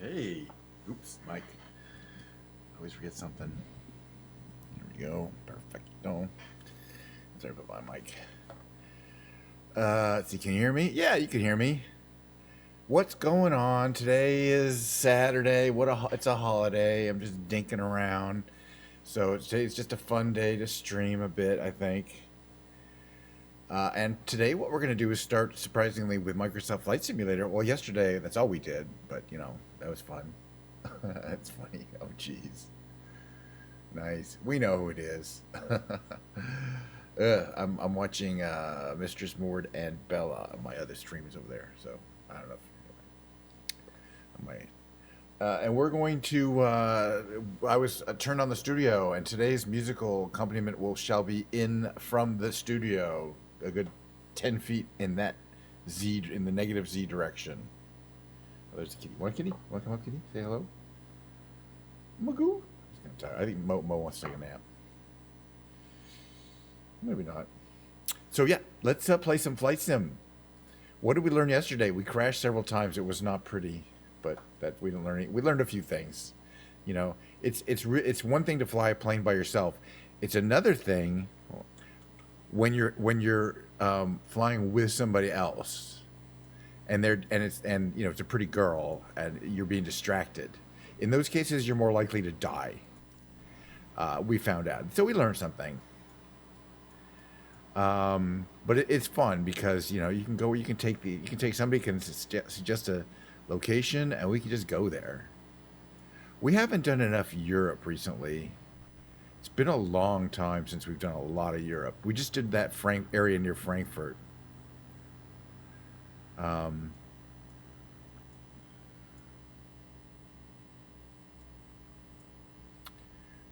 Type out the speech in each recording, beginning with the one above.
Hey, oops, Mike. Always forget something. Here we go. Perfecto. Sorry about my mic. Let's see, can you hear me? Yeah, you can hear me. What's going on? Today is Saturday. It's a holiday. I'm just dinking around. So today's just a fun day to stream a bit, I think. And today, what we're going to do is start surprisingly with Microsoft Flight Simulator. Well, yesterday, that's all we did, but that was fun. That's funny. Oh, jeez. Nice. We know who it is. I'm watching Mistress Mord and Bella on my other streams over there. So I don't know if I might. And we're going to. I was turned on the studio, and today's musical accompaniment shall be in from the studio, a good 10 feet in that in the negative Z direction. Oh, there's a kitty. Want a kitty? Want to come up, kitty? Say hello. Magoo. He's kind of tired. I think Mo wants to take a nap. Maybe not. So yeah, let's play some flight sim. What did we learn yesterday? We crashed several times. It was not pretty, but that we didn't learn. We learned a few things. It's one thing to fly a plane by yourself. It's another thing when you're flying with somebody else, and it's a pretty girl, and you're being distracted. In those cases, you're more likely to die. We found out, so we learned something. But it's fun because you can go. Somebody can suggest a location, and we can just go there. We haven't done enough Europe recently. It's been a long time since we've done a lot of Europe. We just did that area near Frankfurt. Um,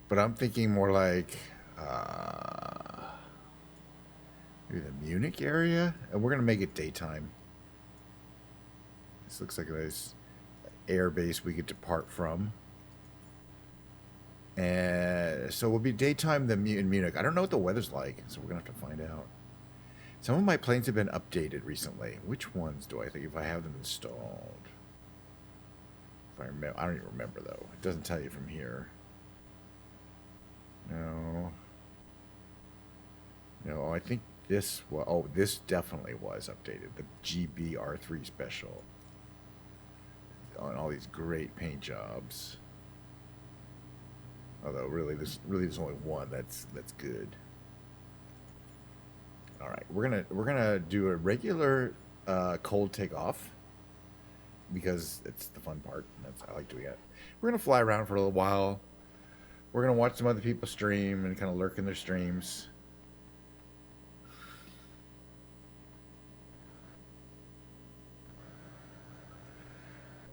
but I'm thinking more like maybe the Munich area, and we're gonna make it daytime. This looks like a nice air base we could depart from. And so we'll be daytime in Munich. I don't know what the weather's like, so we're gonna have to find out. Some of my planes have been updated recently. Which ones do I think if I have them installed? If I remember, I don't even remember though. It doesn't tell you from here. No. No, I think this definitely was updated. The GBR3 special on all these great paint jobs. Although there's only one that's good. All right, we're gonna do a regular cold takeoff because it's the fun part. I like doing it. We're gonna fly around for a little while. We're gonna watch some other people stream and kind of lurk in their streams.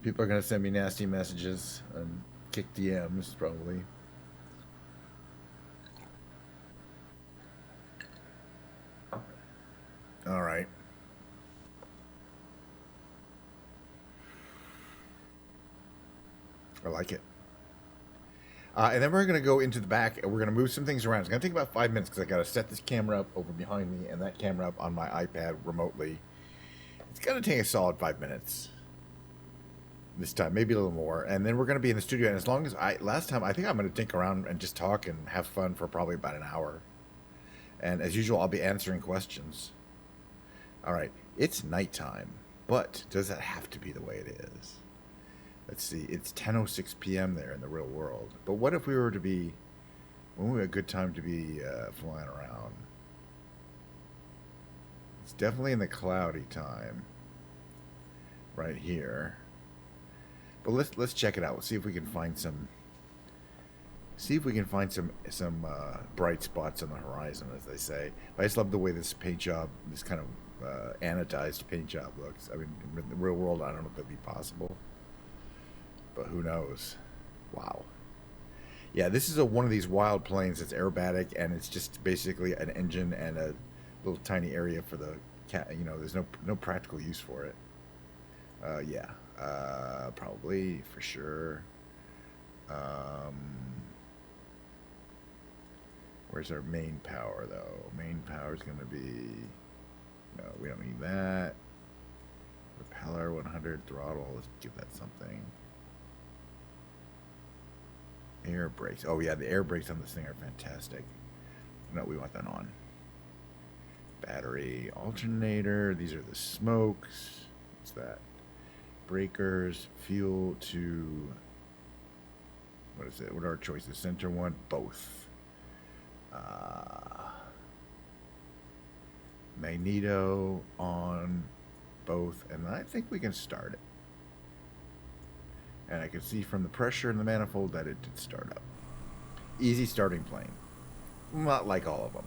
People are gonna send me nasty messages and kick DMs probably. All right. I like it. And then we're going to go into the back and we're going to move some things around. It's going to take about 5 minutes because I got to set this camera up over behind me and that camera up on my iPad remotely. It's going to take a solid 5 minutes this time, maybe a little more. And then we're going to be in the studio. And as long as last time, I think I'm going to dink around and just talk and have fun for probably about an hour. And as usual, I'll be answering questions. All right. It's nighttime, but does that have to be the way it is? Let's see, it's 10:06 p.m. there in the real world. But what if we were to be, when we had a good time to be flying around? It's definitely in the cloudy time, right here. But let's check it out. Let's see if we can find some. See if we can find some bright spots on the horizon, as they say. But I just love the way this paint job, this kind of anodized paint job looks. I mean, in the real world, I don't know if that'd be possible. But who knows? Wow. Yeah, this is one of these wild planes that's aerobatic, and it's just basically an engine and a little tiny area for the cat. There's no practical use for it. Yeah, probably for sure. Um, where's our main power though? Main power is gonna be. No, we don't need that. Propeller 100 throttle. Let's give that something. Air brakes. Oh yeah, the air brakes on this thing are fantastic. No, we want that on. Battery alternator. These are the smokes. What's that? Breakers. Fuel to. What is it? What are our choices? Center one. Both. Magneto on both, and I think we can start it. And I can see from the pressure in the manifold that it did start up. Easy starting plane. Not like all of them.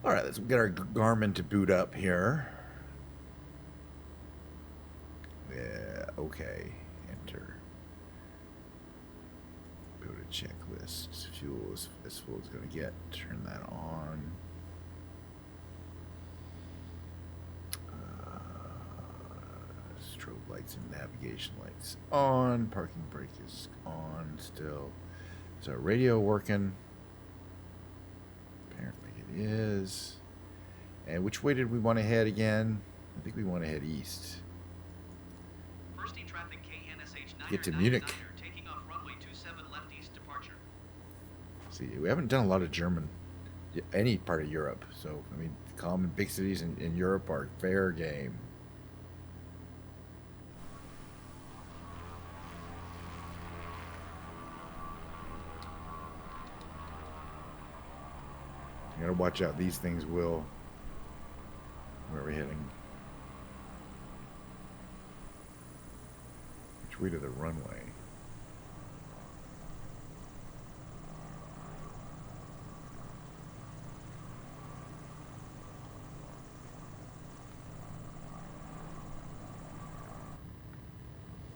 All right, let's get our Garmin to boot up here. Yeah, okay. Enter. Go to checklist. Fuel is as full as going to get. Turn that on. Strobe lights and navigation lights on. Parking brake is on still. Is our radio working? Apparently it is. And which way did we want to head again? I think we want to head east. Get to Munich. Taking off runway 27 left east departure. See, we haven't done a lot of German, any part of Europe. So, I mean, the common big cities in Europe are fair game. You gotta watch out. These things will. Where are we heading? Which way to the runway?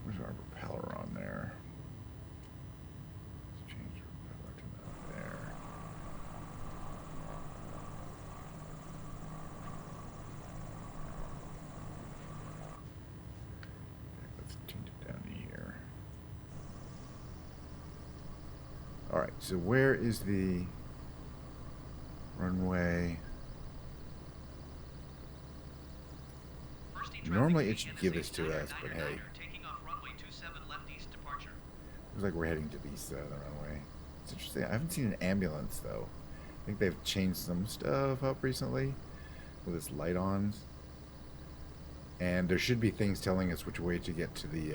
Where's our propeller on there? Let's change the propeller to that there. Let's change it down to here. Alright, so where is the runway? Normally it should give this to us, but hey. Looks like we're heading to the east side of the runway. It's interesting. I haven't seen an ambulance, though. I think they've changed some stuff up recently with its light on. And there should be things telling us which way to get to the...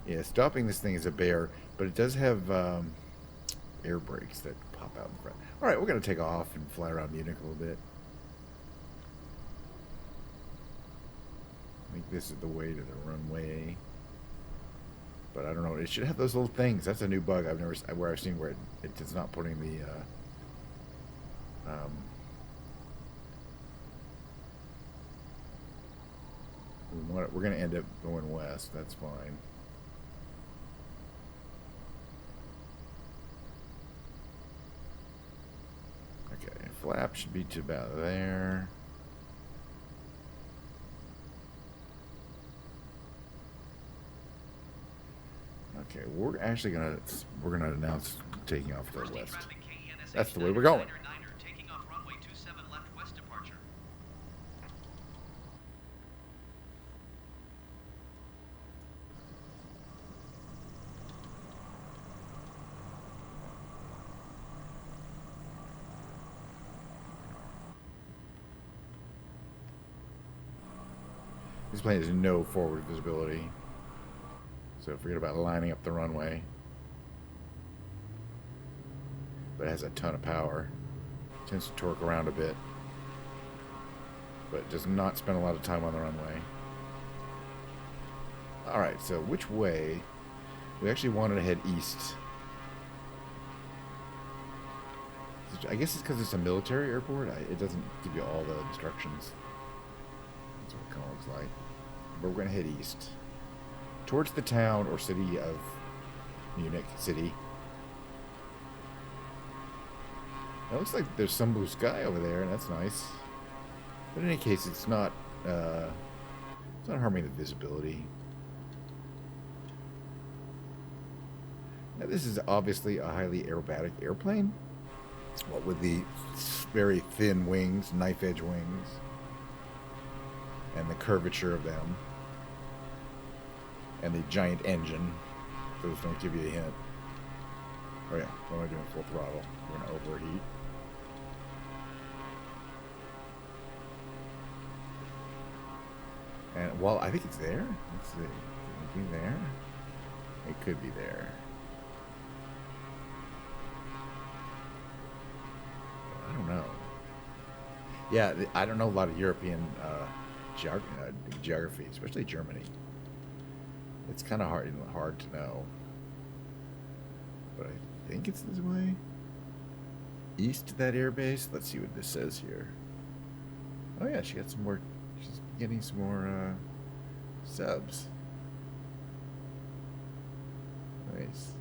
Yeah, stopping this thing is a bear, but it does have air brakes that pop out in front. All right, we're going to take off and fly around Munich a little bit. I think this is the way to the runway. But I don't know. It should have those little things. That's a new bug I've seen where it's not putting the we're going to end up going west. That's fine. Okay, flap should be to about there. Okay, we're actually gonna announce taking off to the west. That's the way we're going. This plane has no forward visibility. So forget about lining up the runway. But it has a ton of power. Tends to torque around a bit. But does not spend a lot of time on the runway. Alright, so which way? We actually wanted to head east. I guess it's because it's a military airport. It doesn't give you all the instructions. That's what it kind of looks like. But we're going to head east. Towards the town or city of Munich City. It looks like there's some blue sky over there, and that's nice. But in any case, it's not harming the visibility. Now, this is obviously a highly aerobatic airplane. what with the very thin wings, knife edge wings, and the curvature of them, and the giant engine. Those don't give you a hint. Oh yeah, what am I doing full throttle? We're gonna overheat. And well, I think it's there. Let's see. Could it be there? It could be there. I don't know. Yeah, I don't know a lot of European geography, especially Germany. It's kind of hard to know. But I think it's this way. East of that airbase. Let's see what this says here. Oh yeah, she got some more. She's getting some more subs. Nice.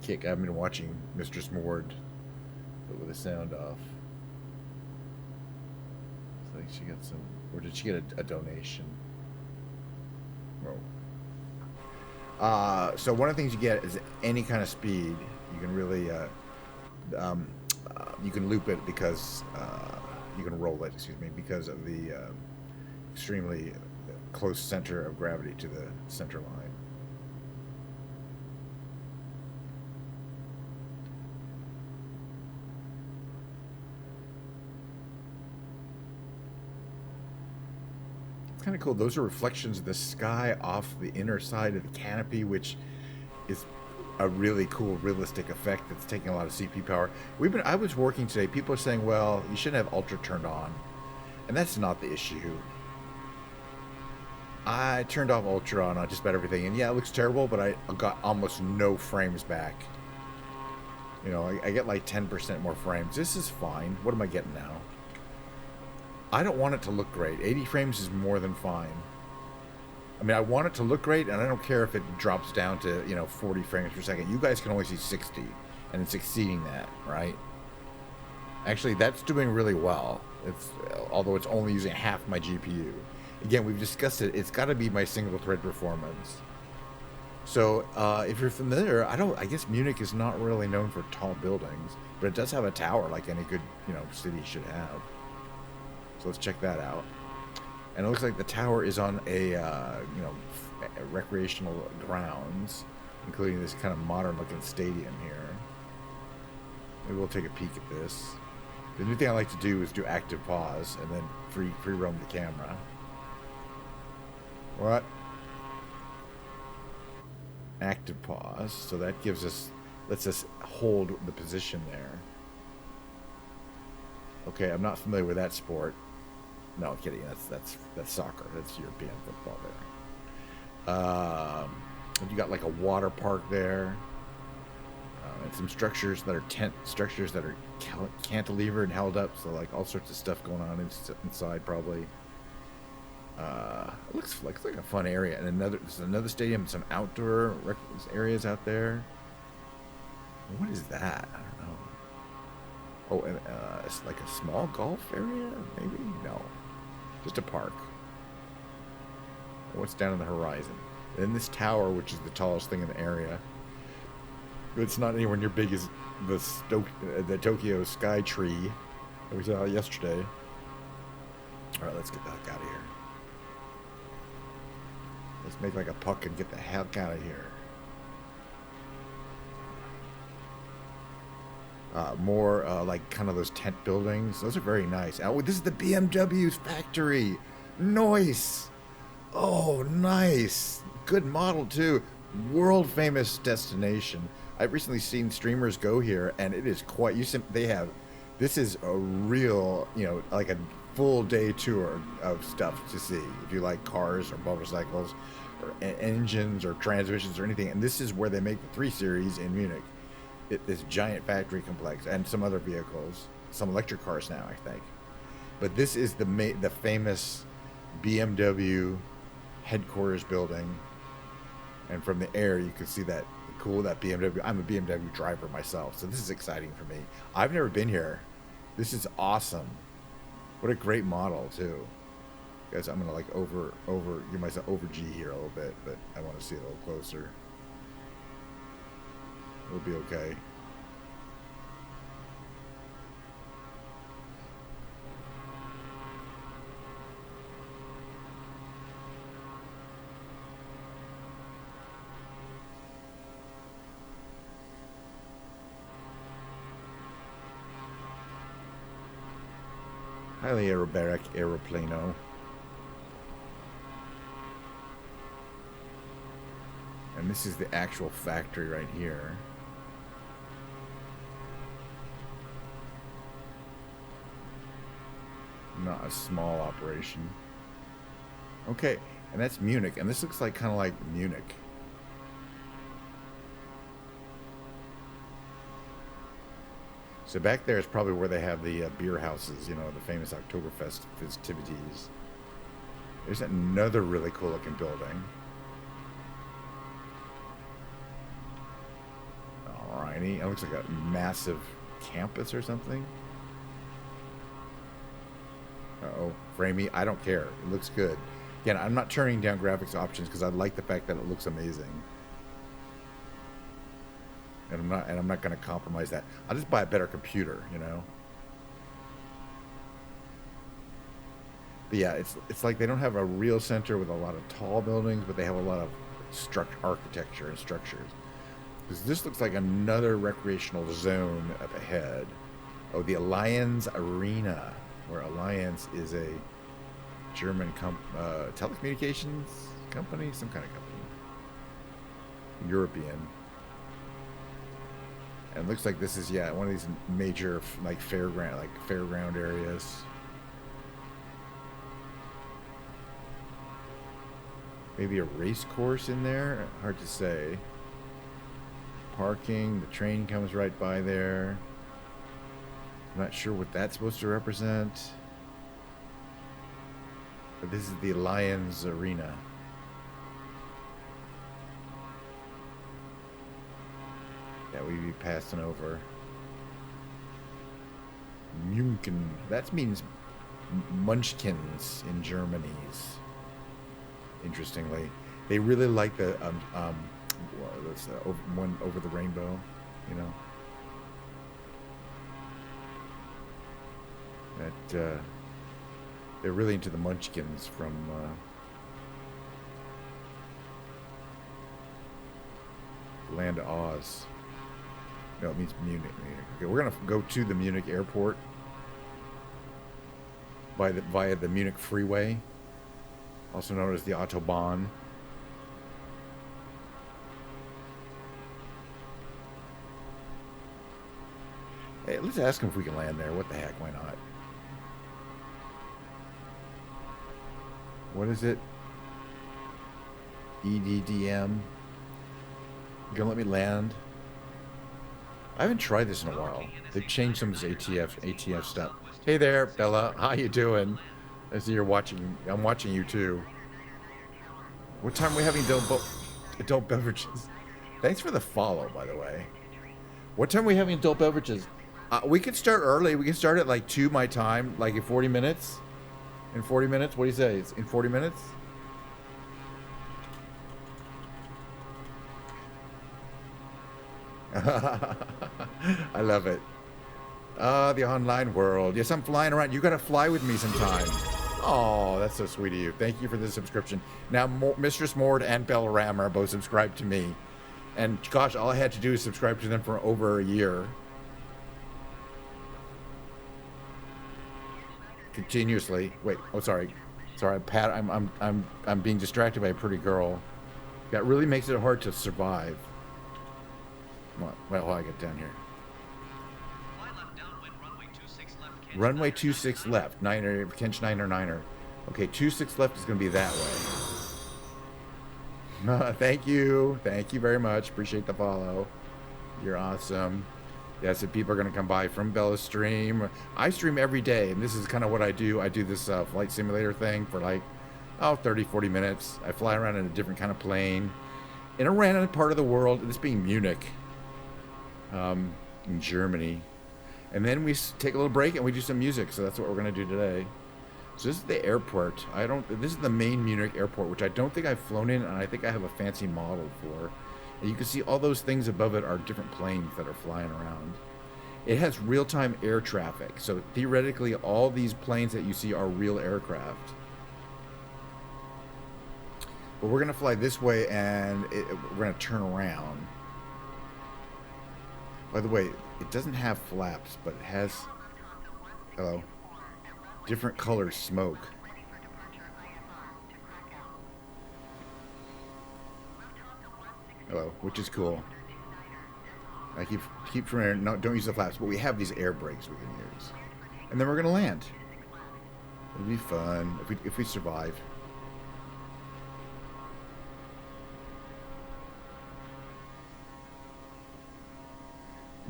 Kick. I've been watching Mistress Mord, but with the sound off. It's like she got some, or did she get a donation? Oh. So one of the things you get is any kind of speed. You can really, you can loop it because you can roll it. Excuse me, because of the extremely close center of gravity to the center line. It's kind of cool. Those are reflections of the sky off the inner side of the canopy, which is a really cool, realistic effect that's taking a lot of CP power. I was working today. People are saying, well, you shouldn't have ultra turned on, and that's not the issue. I turned off ultra on just about everything, and yeah, it looks terrible, but I got almost no frames back. You know, I get like 10% more frames. This is fine. What am I getting now? I don't want it to look great. 80 frames is more than fine. I mean, I want it to look great, and I don't care if it drops down to, 40 frames per second. You guys can only see 60, and it's exceeding that, right? Actually, that's doing really well. Although it's only using half my GPU. Again, we've discussed it. It's got to be my single-thread performance. So, if you're familiar, I guess Munich is not really known for tall buildings, but it does have a tower like any good, city should have. So let's check that out. And it looks like the tower is on a recreational grounds, including this kind of modern-looking stadium here. Maybe we'll take a peek at this. The new thing I like to do is do active pause and then free roam the camera. What? Active pause. So that lets us hold the position there. Okay, I'm not familiar with that sport. No, kidding. That's soccer. That's European football there. You got like a water park there, and some structures that are tent structures that are cantilevered and held up. So like all sorts of stuff going on inside probably. It looks like a fun area. And there's another stadium, some outdoor areas out there. What is that? I don't know. Oh, and it's like a small golf area, maybe? No. Just a park. What's down on the horizon? Then this tower, which is the tallest thing in the area. It's not anywhere near big as the Tokyo Sky Tree that we saw yesterday. Alright, let's get the heck out of here. Let's make like a puck and get the heck out of here. More like kind of those tent buildings. Those are very nice. Oh, this is the BMW's factory. Nice. Oh, nice. Good model too. World famous destination. I've recently seen streamers go here, and it is quite. This is a real, like a full day tour of stuff to see. If you like cars or motorcycles, or engines or transmissions or anything, and this is where they make the 3 Series in Munich. This giant factory complex and some other vehicles, some electric cars now, I think. But this is the famous BMW headquarters building, and from the air you can see that BMW. I'm a BMW driver myself, so this is exciting for me. I've never been here. This is awesome. What a great model too. Guys, I'm gonna like give myself over G here a little bit, but I want to see it a little closer. We'll be okay. Highly aerobaric aeroplano. And this is the actual factory right here. Not a small operation. Okay, and that's Munich, and this looks like kind of like Munich. So back there is probably where they have the beer houses, you know, the famous Oktoberfest festivities. There's another really cool looking building. Alrighty, it looks like a massive campus or something. Uh-oh, framey, I don't care. It looks good. Again, I'm not turning down graphics options because I like the fact that it looks amazing. And I'm not going to compromise that. I'll just buy a better computer, you know. But yeah, it's like they don't have a real center with a lot of tall buildings, but they have a lot of architecture and structures. Because this looks like another recreational zone up ahead. Oh, the Allianz Arena, where Allianz is a German telecommunications company, some kind of company, European. And it looks like this is, yeah, one of these major like fairground areas. Maybe a race course in there. Hard to say. Parking. The train comes right by there. I'm not sure what that's supposed to represent. But this is the Lions Arena. Yeah, we'd be passing over. München. That means munchkins in Germany's. Interestingly, they really like the one over the rainbow, you know. That they're really into the munchkins from Land of Oz. No, it means Munich. Okay, we're gonna go to the Munich airport via the Munich freeway, also known as the Autobahn. Hey, let's ask him if we can land there. What the heck? Why not? What is it? EDDM. You gonna let me land? I haven't tried this in a while. They've changed some of this ATF stuff. Hey there, Bella. How you doing? I see you're watching. I'm watching you too. What time are we having adult beverages? Thanks for the follow, by the way. What time are we having adult beverages? We can start early. We can start at like 2 my time, like in 40 minutes. In 40 minutes? What do you say? It's in 40 minutes? I love it. The online world. Yes, I'm flying around. You got to fly with me sometime. Oh, that's so sweet of you. Thank you for the subscription. Now, Mistress Mord and Bella Ram are both subscribed to me. And gosh, all I had to do is subscribe to them for over a year. Continuously. Wait. Oh, sorry. Sorry, Pat. I'm being distracted by a pretty girl. That really makes it hard to survive. Well, I get down here. Runway 26 left. Niner, Kench Niner Niner. Okay, 26 left is going to be that way. Thank you. Thank you very much. Appreciate the follow. You're awesome. Yes, if people are going to come by from Bella's stream. I stream every day, and this is kind of what I do. I do this flight simulator thing for like, 30, 40 minutes. I fly around in a different kind of plane in a random part of the world, this being Munich, in Germany. And then we take a little break and we do some music. So that's what we're going to do today. So this is the airport. This is the main Munich airport, which I don't think I've flown in, and I think I have a fancy model for. And you can see all those things above it are different planes that are flying around. It has real-time air traffic. So theoretically, all these planes that you see are real aircraft. But we're going to fly this way, and we're going to turn around. By the way, it doesn't have flaps, but it has... Hello? different colored smoke. Hello, which is cool. I keep trying to don't use the flaps, but we have these air brakes we can use, and then we're gonna land. It'll be fun if we survive.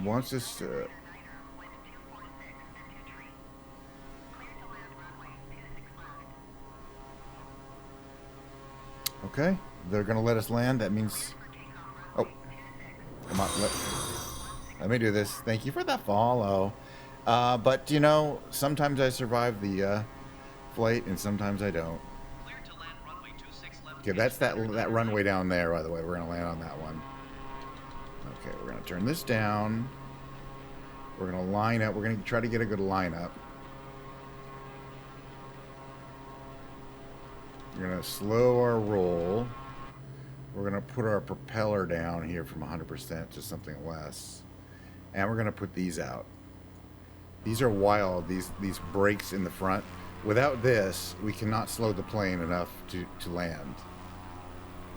Wants us to. Okay, they're gonna let us land. That means. Oh, come on. Let me do this. Thank you for that follow. But you know, sometimes I survive the flight, and sometimes I don't. Clear to land runway 26 left. Okay, that's that runway down there. By the way, we're gonna land on that one. Okay, we're gonna turn this down. We're gonna line up. We're gonna try to get a good lineup. We're gonna slow our roll. We're gonna put our propeller down here from 100% to something less, and we're gonna put these out. These are wild. These brakes in the front. Without this, we cannot slow the plane enough to land.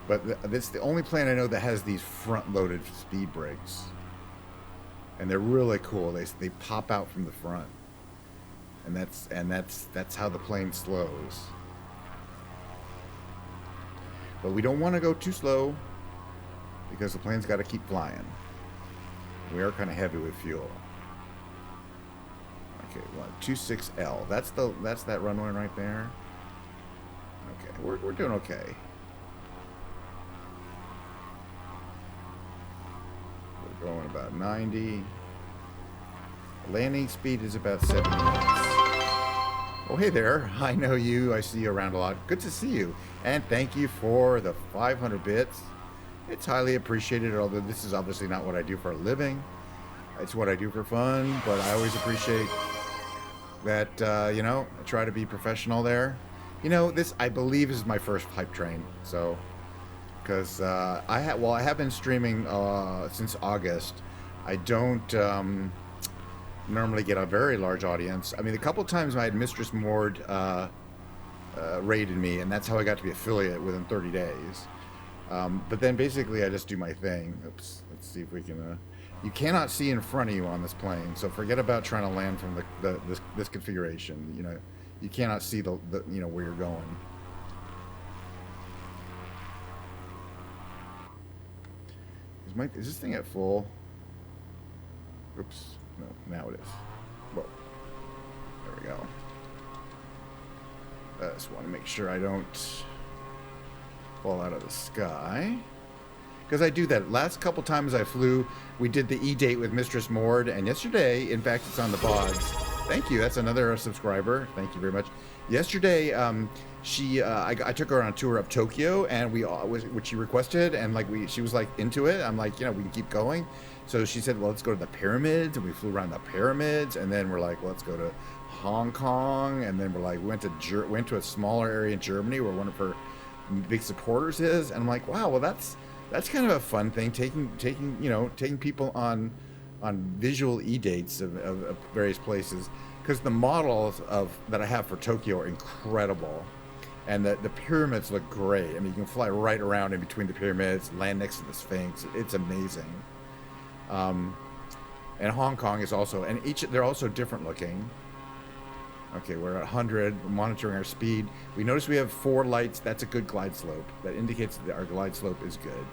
But this is the only plane I know that has these front-loaded speed brakes, and they're really cool. They pop out from the front, and that's how the plane slows. But we don't want to go too slow because the plane's got to keep flying. We are kind of heavy with fuel. Okay, 126L. That's that runway right there. Okay, we're doing okay. We're going about 90. Landing speed is about 7 knots. Oh, hey there. I know you. I see you around a lot. Good to see you. And thank you for the 500 bits. It's highly appreciated, although this is obviously not what I do for a living. It's what I do for fun, but I always appreciate that, you know, I try to be professional there. You know, this, I believe, is my first hype train. So, because I have been streaming since August. I don't normally get a very large audience. I mean, a couple times I had Mistress Mord raided me, and that's how I got to be affiliate within 30 days. But then basically I just do my thing. Oops, let's see if we can... you cannot see in front of you on this plane, so forget about trying to land from this configuration. You know, you cannot see the you know, where you're going. Is this thing at full? Oops. No, now it is. Whoa. There we go. I just want to make sure I don't fall out of the sky. Because I do that. Last couple times I flew, we did the E-date with Mistress Mord, and yesterday, in fact, it's on the VODs. Thank you. That's another subscriber. Thank you very much. Yesterday, I took her on a tour of Tokyo, and which she requested, and she was like into it. I'm like, you know, we can keep going. So she said, well, let's go to the pyramids, and we flew around the pyramids, and then we're like, well, let's go to Hong Kong, and then we're like, we went to a smaller area in Germany where one of her big supporters is, and I'm like, wow, well, that's kind of a fun thing, taking people on visual e-dates of various places, because the models that I have for Tokyo are incredible, and the pyramids look great. I mean, you can fly right around in between the pyramids, land next to the Sphinx. It's amazing. And Hong Kong is also, and they're also different looking. Okay, we're at 100, we're monitoring our speed. We notice we have 4 lights. That's a good glide slope. That indicates that our glide slope is good.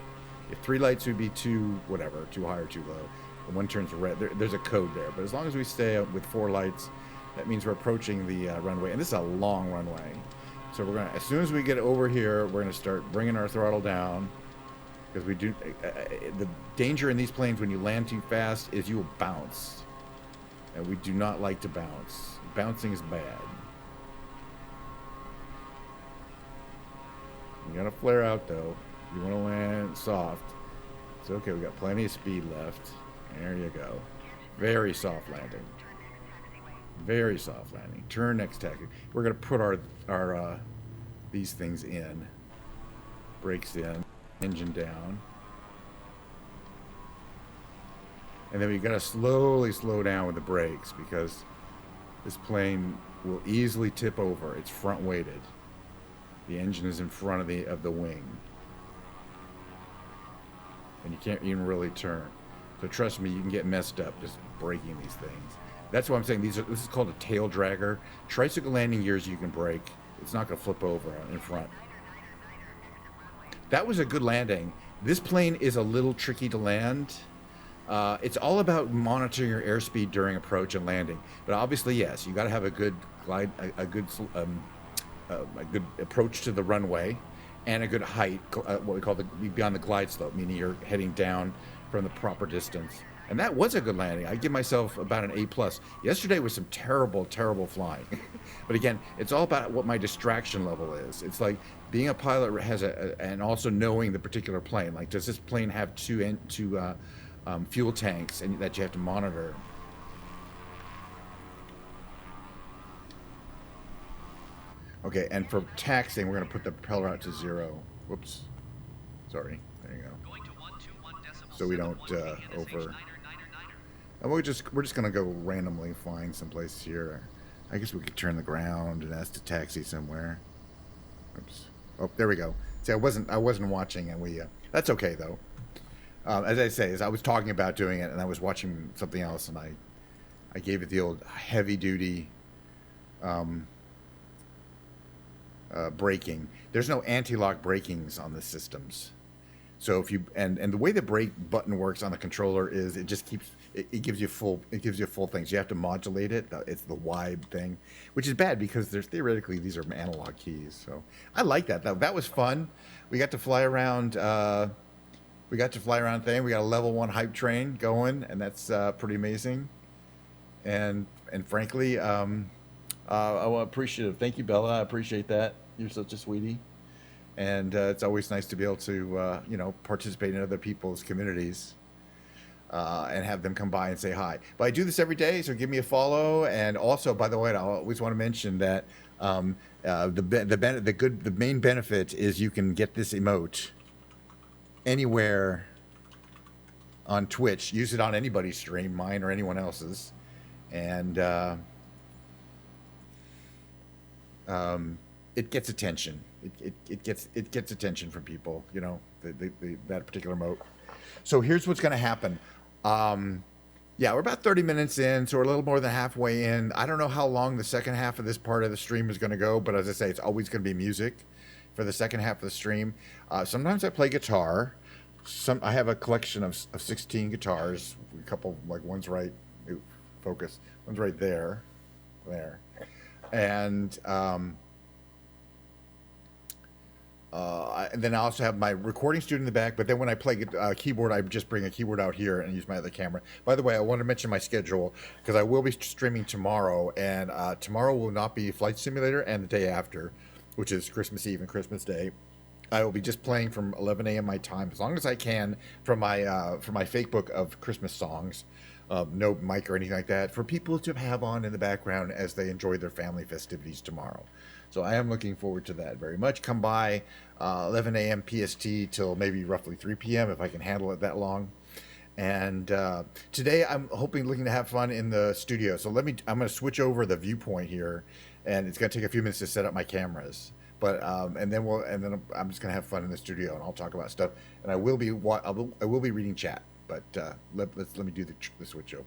If 3 lights would be too high or too low. And 1 turns red. There's a code there. But as long as we stay with 4 lights, that means we're approaching the runway. And this is a long runway. So we're gonna, as soon as we get over here, we're gonna start bringing our throttle down. Because we do, the danger in these planes when you land too fast is you will bounce. And we do not like to bounce. Bouncing is bad. You gotta flare out though. You want to land soft. It's okay, we got plenty of speed left. There you go. Very soft landing. Very soft landing. Turn next tactic. We're gonna put our these things in. Brakes in. Engine down. And then we gotta slowly slow down with the brakes because this plane will easily tip over. It's front weighted. The engine is in front of the wing, and you can't even really turn. So trust me, you can get messed up just breaking these things. That's why I'm saying this is called a tail dragger. Tricycle landing gears you can break. It's not going to flip over in front. That was a good landing. This plane is a little tricky to land. It's all about monitoring your airspeed during approach and landing. But obviously, yes, you got to have a good glide, a good approach to the runway, and a good height, what we call the beyond the glide slope, meaning you're heading down from the proper distance. And that was a good landing. I give myself about an A plus. Yesterday was some terrible, terrible flying, but again, it's all about what my distraction level is. It's like being a pilot has and also knowing the particular plane. Like, does this plane have two fuel tanks and that you have to monitor? Okay, and for taxing, we're going to put the propeller out to 0. Whoops. Sorry. There you go. Going to 121 So we don't decimal 7 1 over. VNSH 999er. And we're just going to go randomly find some place here. I guess we could turn the ground and ask to taxi somewhere. Oops. Oh, there we go. See, I wasn't watching, and we. That's okay though. As I say, as I was talking about doing it, and I was watching something else, and I gave it the old heavy duty braking. There's no anti-lock brakings on the systems. So if you and the way the brake button works on the controller is it just keeps it gives you full things. You have to modulate it. It's the wide thing, which is bad because there's theoretically these are analog keys. So I like that. That was fun. We got to fly around. We got to fly around thing. We got a level 1 hype train going, and that's pretty amazing. And frankly, I'm appreciative. Thank you, Bella. I appreciate that. You're such a sweetie. And it's always nice to be able to participate in other people's communities and have them come by and say hi. But I do this every day, so give me a follow. And also, by the way, I always want to mention that the main benefit is you can get this emote anywhere on Twitch. Use it on anybody's stream, mine or anyone else's, and it gets attention. It gets attention from people. That particular emote. So here's what's going to happen. Yeah, we're about 30 minutes in, so we're a little more than halfway in. I don't know how long the second half of this part of the stream is going to go, but as I say, it's always going to be music for the second half of the stream. Sometimes I play guitar. I have a collection of 16 guitars. A couple, like one's right, focus. One's right there, and and then I also have my recording studio in the back. But then when I play keyboard, I just bring a keyboard out here and use my other camera. By the way, I want to mention my schedule because I will be streaming tomorrow, and tomorrow will not be Flight Simulator, and the day after, which is Christmas Eve and Christmas Day, I will be just playing from 11 a.m. my time, as long as I can, from my fake book of Christmas songs. No mic or anything like that, for people to have on in the background as they enjoy their family festivities tomorrow. So I am looking forward to that very much. Come by 11 a.m. PST till maybe roughly 3 p.m. if I can handle it that long. And today I'm looking to have fun in the studio. So I'm going to switch over the viewpoint here, and it's going to take a few minutes to set up my cameras. But and then I'm just going to have fun in the studio, and I'll talk about stuff. And I will be reading chat. But let me do the switch over.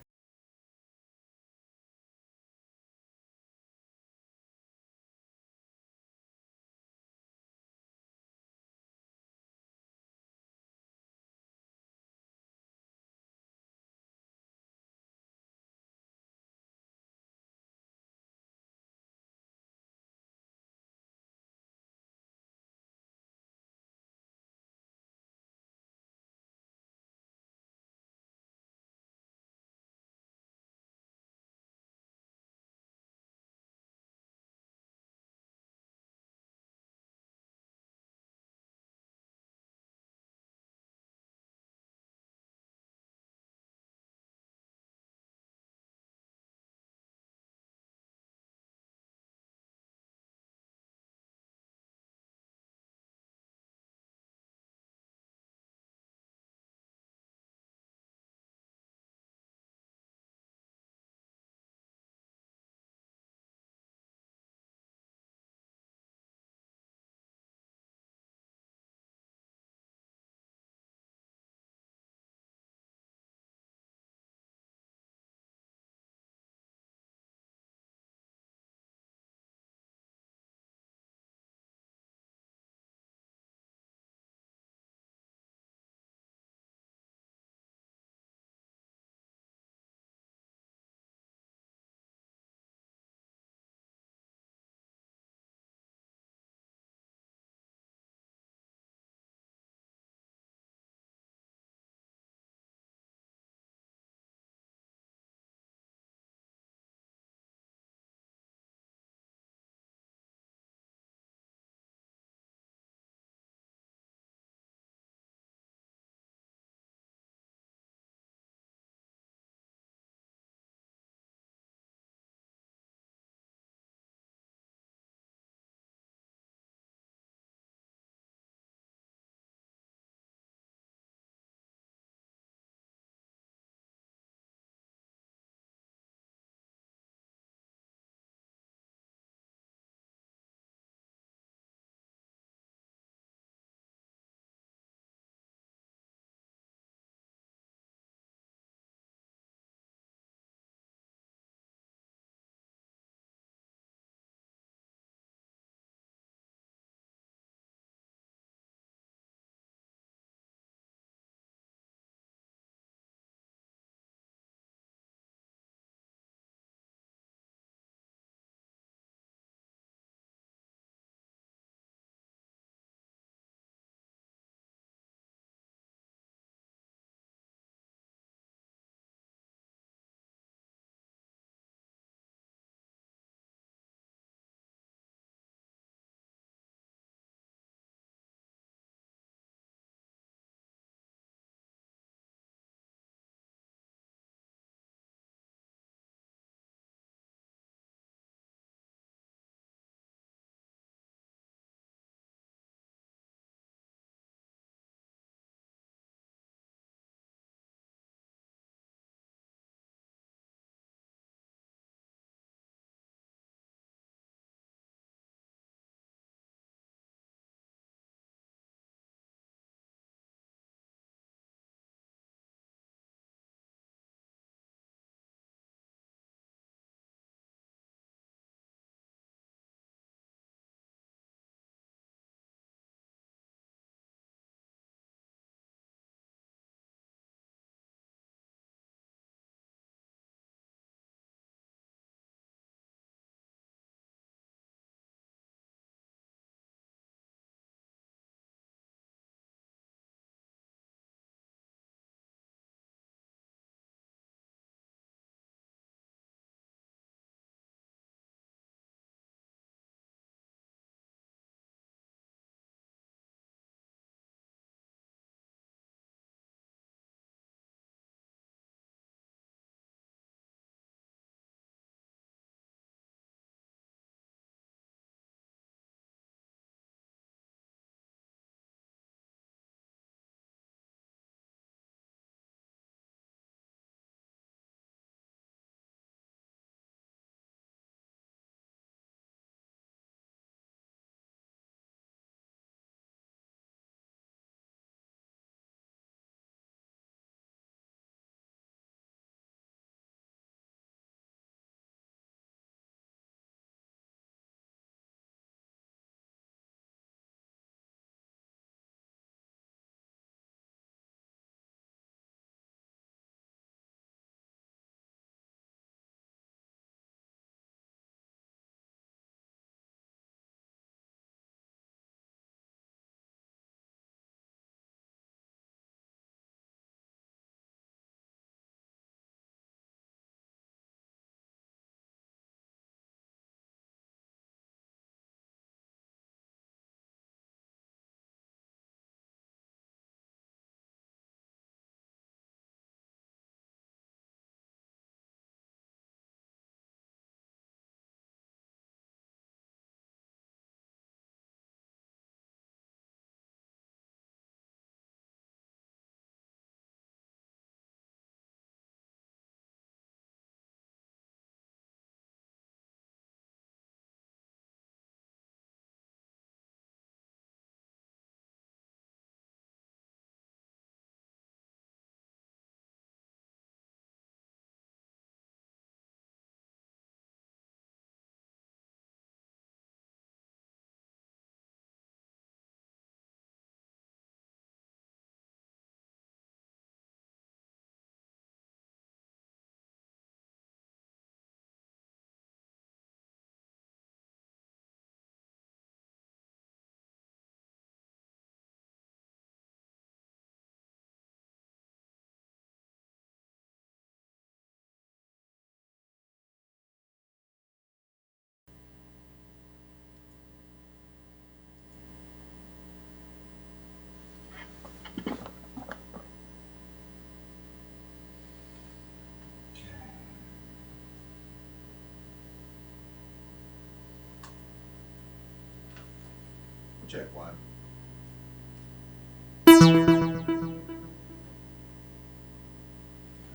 Check one.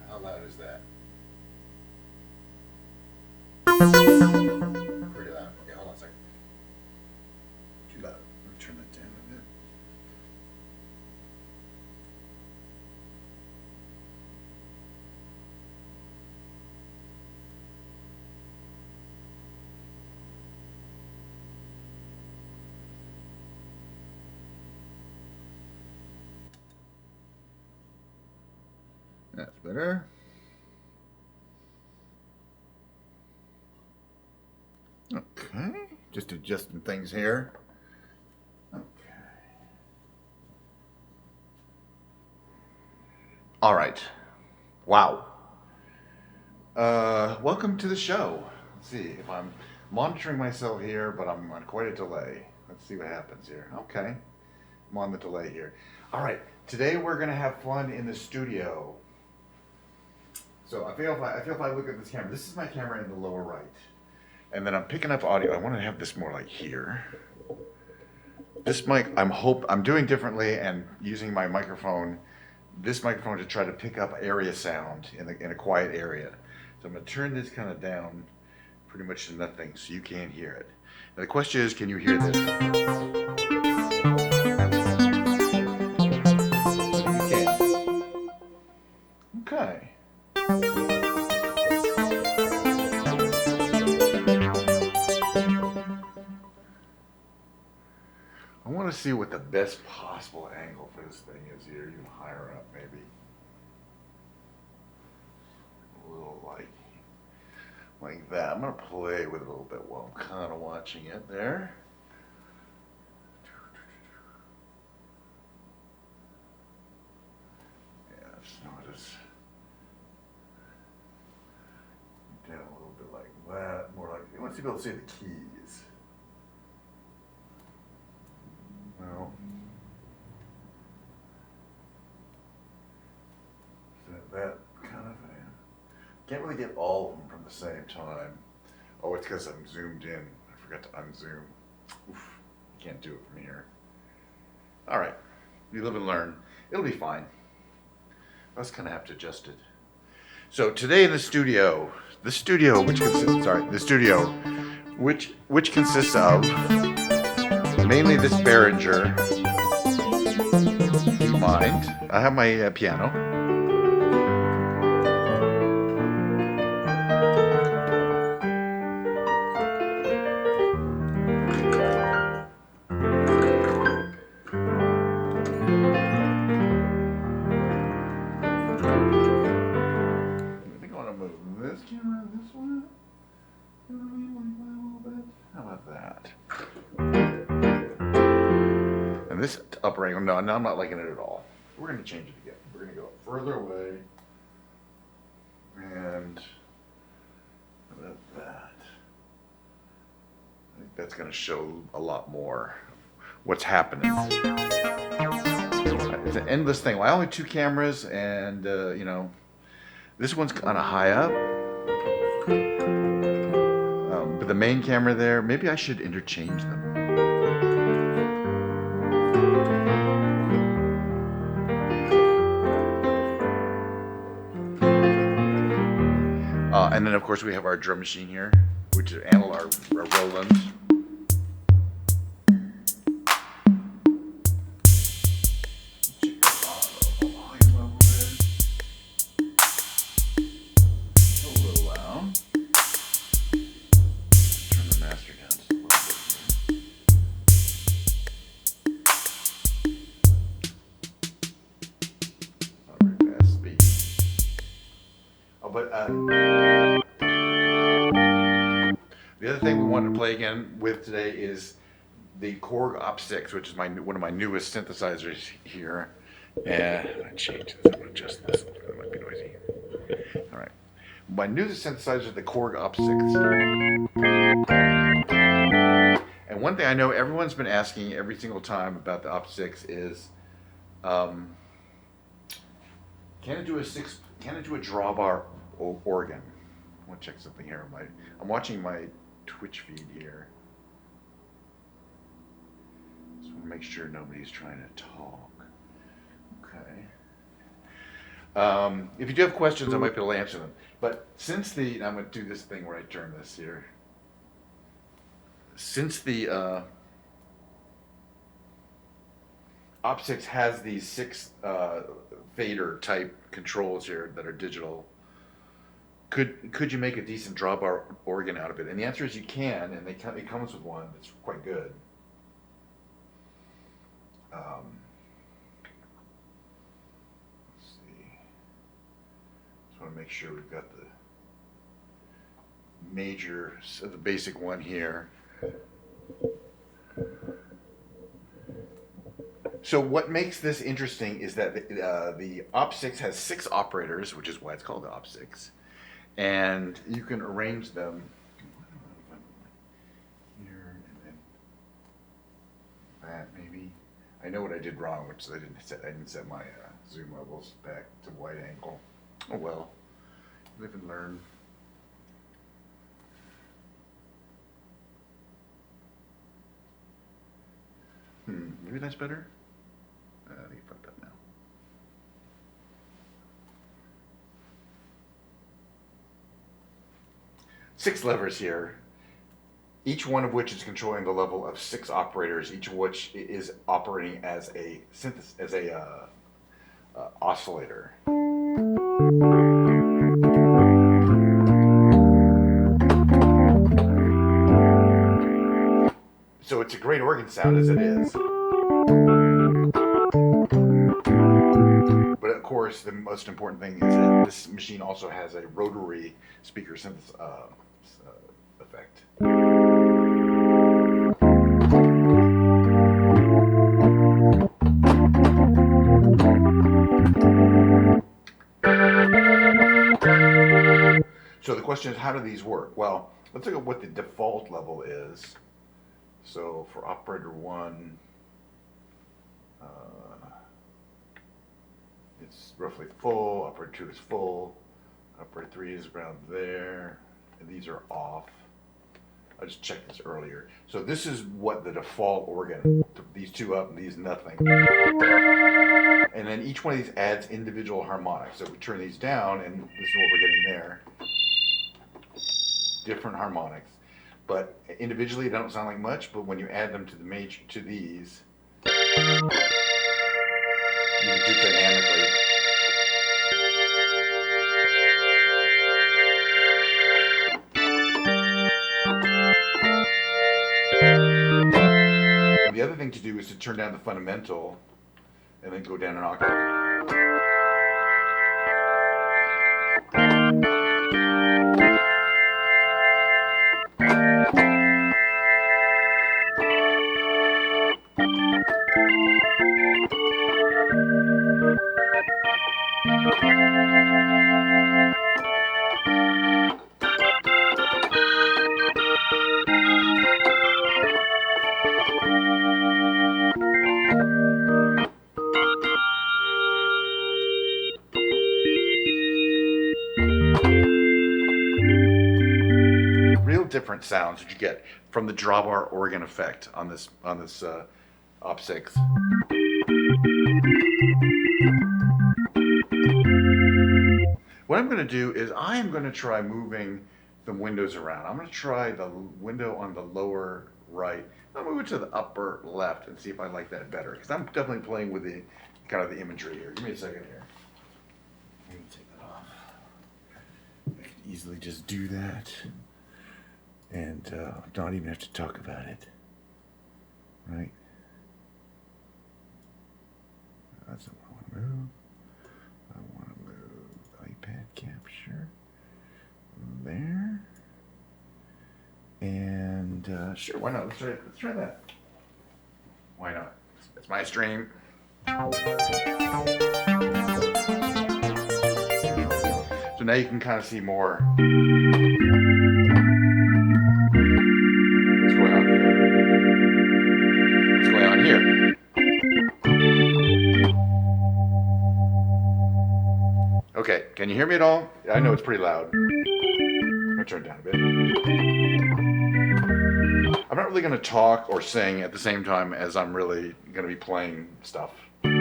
How loud is that? Pretty loud. Okay, hold on a second. Too loud. Let me turn that down a bit. That's better. Okay, just adjusting things here. Okay. All right. Wow. Welcome to the show. Let's see if I'm monitoring myself here, but I'm on quite a delay. Let's see what happens here. Okay, I'm on the delay here. All right. Today we're gonna have fun in the studio. So I feel if I look at this camera, this is my camera in the lower right. And then I'm picking up audio. I want to have this more like here. This mic, I'm doing differently and using my microphone, this microphone to try to pick up area sound in a quiet area. So I'm going to turn this kind of down pretty much to nothing so you can't hear it. Now the question is, can you hear this? You can. Okay. I want to see what the best possible angle for this thing is here, even higher up maybe. A little like that. I'm going to play with it a little bit while I'm kind of watching it there. Yeah, just notice. Down a little bit like that. More like, you want to be able to see the keys. Well, that kind of thing. Can't really get all of them from the same time. Oh, it's because I'm zoomed in. I forgot to unzoom. Oof, can't do it from here. All right, you live and learn. It'll be fine. I just kind of have to adjust it. So today in the studio, which consists of mainly this Behringer. Keep mind, I have my piano. I think I want to move this camera this way. How about that? And this upper angle, no, I'm not liking it at all. We're going to change it again. We're going to go further away. And how about that? I think that's going to show a lot more what's happening. It's an endless thing. Well, I only have 2 cameras, and you know, this one's kind of high up. But the main camera there, maybe I should interchange them. And then, of course, we have our drum machine here, which is analog, Roland. The other thing we wanted to play again with today is the Korg Op6, which is one of my newest synthesizers here. And I'm going to change this. I'm going to adjust this. That might be noisy. All right. My newest synthesizer is the Korg Op6. And one thing I know everyone's been asking every single time about the Op6 is, can it do a drawbar organ? I want to check something here. I'm watching my Twitch feed here. Just want to make sure nobody's trying to talk. Okay. If you do have questions, I might be able to answer them. But I'm going to do this thing where I turn this here. Since the Op6 has these 6 fader type controls here that are digital, could you make a decent drawbar organ out of it? And the answer is you can, and it comes with one that's quite good. Let's see. Just want to make sure we've got the basic one here. So what makes this interesting is that the Op6 has 6 operators, which is why it's called the Op6, and you can arrange them here and then that maybe. I know what I did wrong, which is I didn't set my zoom levels back to wide angle. Oh well, live and learn. Maybe that's better. I think I fucked up now. Six levers here, each one of which is controlling the level of 6 operators, each of which is operating as a oscillator. So it's a great organ sound as it is. But of course, the most important thing is that this machine also has a rotary speaker synthesis effect. So the question is, how do these work? Well, let's look at what the default level is. So for operator 1, it's roughly full. Operator 2 is full. Operator 3 is around there. And these are off. I just checked this earlier. So this is what the default organ, these 2 up and these nothing. And then each one of these adds individual harmonics. So if we turn these down, and this is what we're getting there. Different harmonics. But individually, they don't sound like much, but when you add them to these, you can do dynamically. And the other thing to do is to turn down the fundamental and then go down an octave. Different sounds that you get from the drawbar organ effect on this Op6. What I'm going to do is I am going to try moving the windows around. I'm going to try the window on the lower right. I'll move it to the upper left and see if I like that better, because I'm definitely playing with the kind of the imagery here. Give me a second here. Let me take that off. I could easily just do that. And not even have to talk about it, right? That's what I want to move. I want to move the iPad capture there, and sure, why not? Let's try that. Why not? It's my stream. So now you can kind of see more. What's going on here? Okay, can you hear me at all? I know it's pretty loud. I'm gonna turn it down a bit. I'm I'm not really going to talk or sing at the same time as I'm really going to be playing stuff. But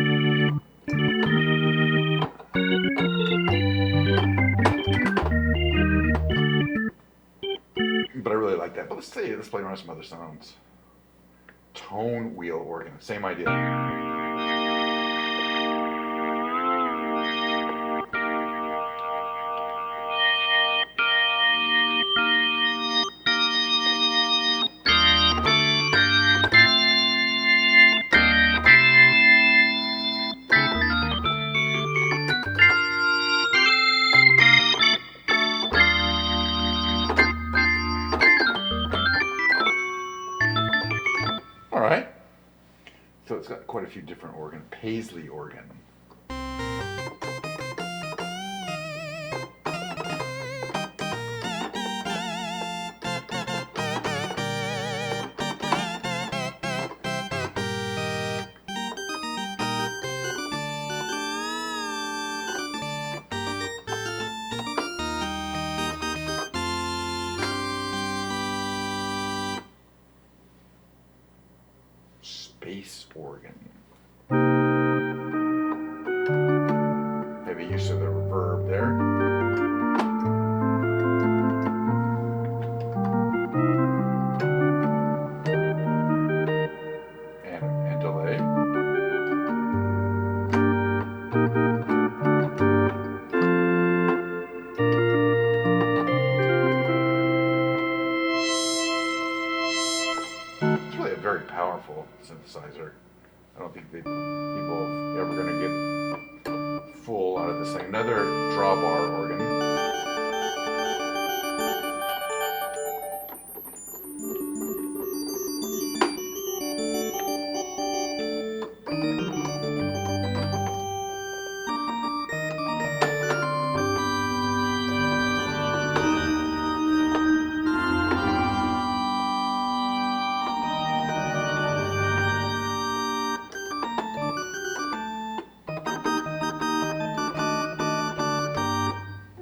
I really like that. But let's play around some other sounds. Tone wheel organ, same idea. All right. So it's got quite a few different organ. Paisley organ. Space organ. Maybe use of the reverb there. And delay. It's really a very powerful synthesizer. I don't think people are ever going to get full out of this thing. Another drawbar organ.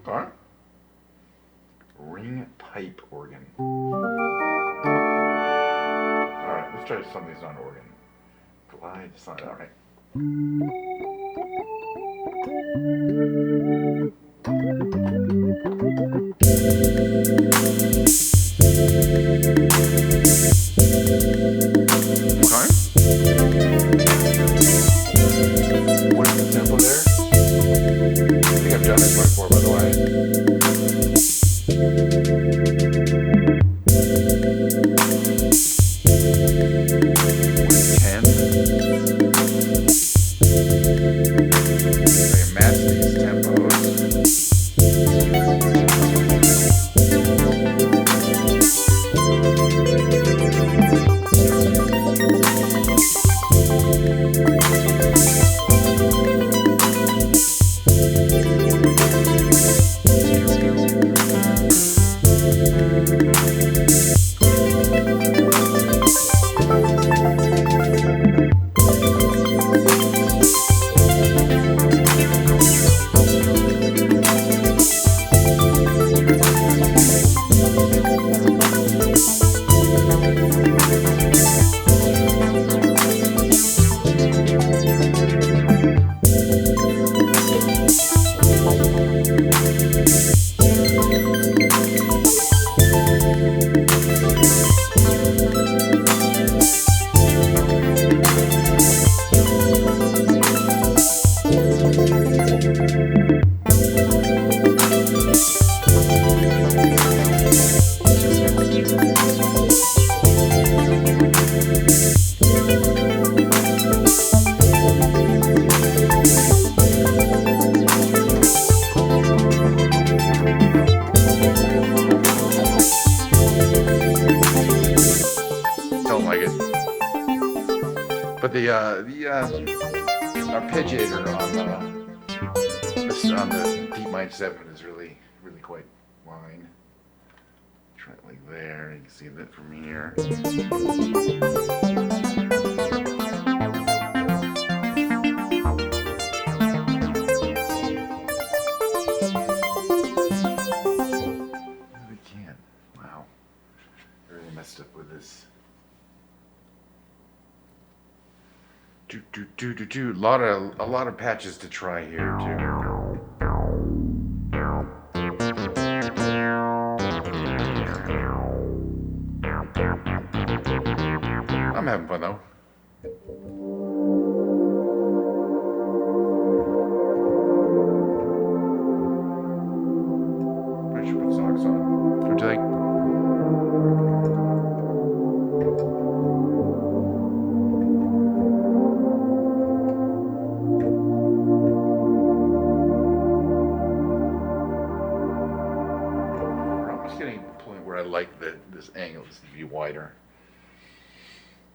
Okay. Ring pipe organ. Alright, let's try some of these on organ. Glide side, alright. Okay. What is the tempo there? I think I've done this before, by the way. But the arpeggiator on the Deep Mind 7 is really quite fine. Try it like there. You can see that from here. We can. Wow. I really messed up with this. A lot of patches to try here too. I'm having fun though. I should put socks on. Don't you think? We're almost getting to the point where I like this angle to be wider.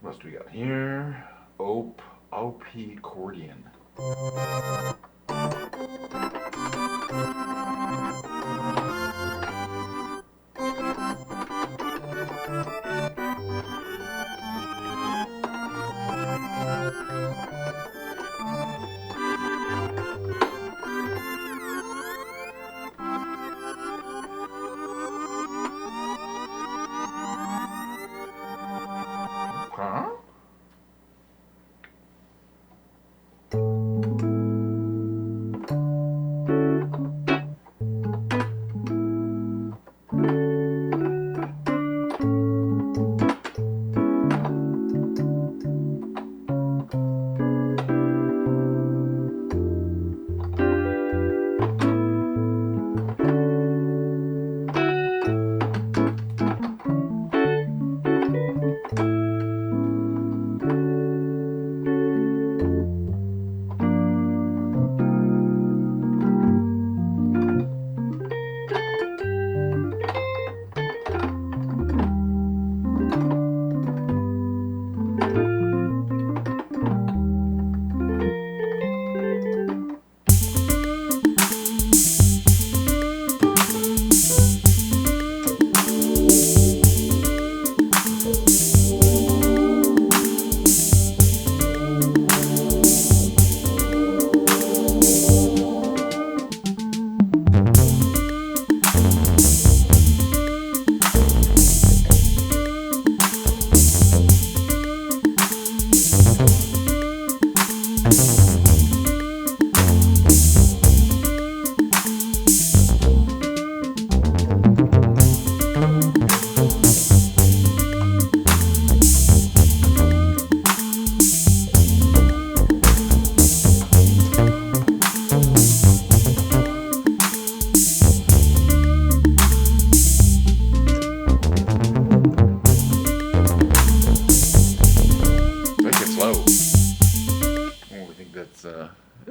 What else do we got here? OP accordion. Huh?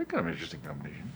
Kind of an interesting combination.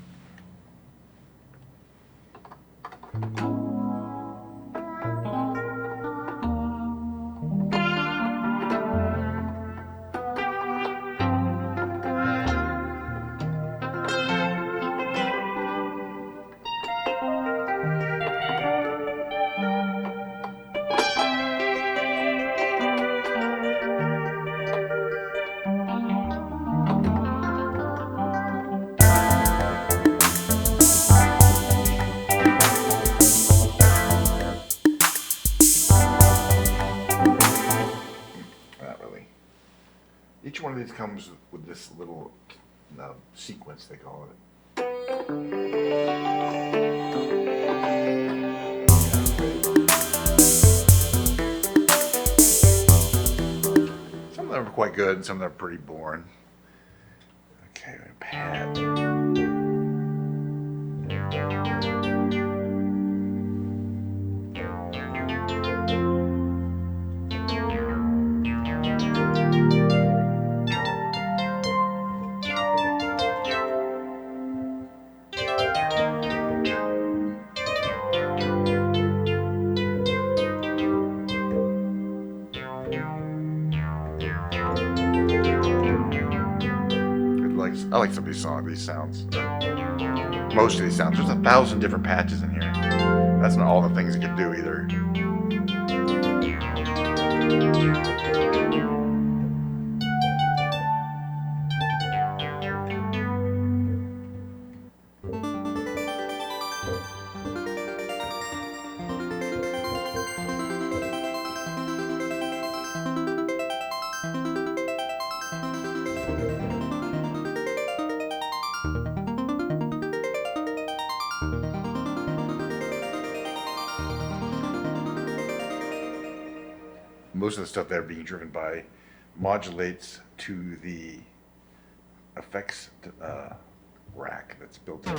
Each one of these comes with this little sequence, they call it. Some of them are quite good, and some of them are pretty boring. Okay, pad. I like some of these sounds. Most of these sounds. There's 1,000 different patches in here. That's not all the things it can do either. most of the stuff there being driven by modulates to the effects rack that's built in.